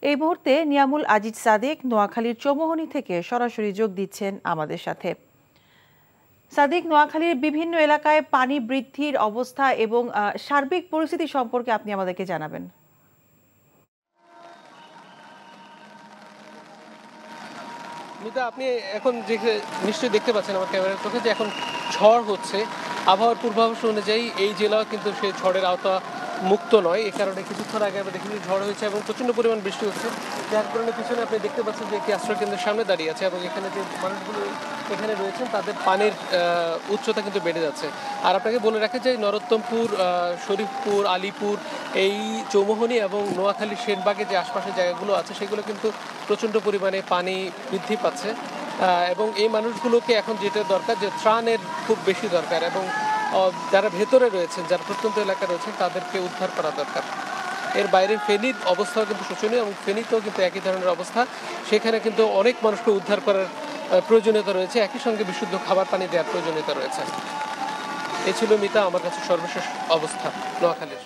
এই মুহূর্তে নিয়ামুল আজিজ সাদেক নোয়াখালীর চৌমুহনী থেকে সরাসরি যোগ দিচ্ছেন আমাদের সাথে। সাদেক, নোয়াখালীর বিভিন্ন এলাকায় পানি বৃদ্ধির অবস্থা এবং সার্বিক পরিস্থিতি সম্পর্কে আপনি আমাদেরকে জানাবেন। মিতা, আপনি এখন নিশ্চয়ই দেখতে পাচ্ছেন আমার ক্যামেরার চোখে যে এখন ঝড় হচ্ছে। আবহাওয়ার পূর্বাভাস অনুযায়ী এই জেলা কিন্তু সেই ঝড়ের আওতা মুক্ত নয়। এ কারণে কিছুক্ষণ আগে আমরা দেখেছি ঝড় হয়েছে এবং প্রচণ্ড পরিমাণ বৃষ্টি হচ্ছে, যার কারণে পিছনে আপনি দেখতে পাচ্ছেন যে একটি আশ্রয় কেন্দ্রের সামনে দাঁড়িয়ে আছে এবং এখানে যে মানুষগুলো এখানে রয়েছেন তাদের পানির উচ্চতা কিন্তু বেড়ে যাচ্ছে। আর আপনাকে বলে রাখা যায় নরোত্তমপুর, শরীফপুর, আলীপুর, এই চৌমুহনী এবং নোয়াখালী সেনবাগে যে আশপাশের জায়গাগুলো আছে সেগুলো কিন্তু প্রচণ্ড পরিমাণে পানি বৃদ্ধি পাচ্ছে এবং এই মানুষগুলোকে এখন যেটা দরকার যে ত্রাণের খুব বেশি দরকার এবং যারা ভেতরে রয়েছেন, যারা প্রত্যন্ত এলাকা রয়েছেন তাদেরকে উদ্ধার করা দরকার। এর বাইরে ফেনীর অবস্থাও কিন্তু শোচনীয় এবং ফেনীতেও কিন্তু একই ধরনের অবস্থা। সেখানে কিন্তু অনেক মানুষকে উদ্ধার করার প্রয়োজনীয়তা রয়েছে, একই সঙ্গে বিশুদ্ধ খাবার পানি দেওয়ার প্রয়োজনীয়তা রয়েছে। এ ছিল মিতা আমার কাছে সর্বশেষ অবস্থা নোয়াখালীর।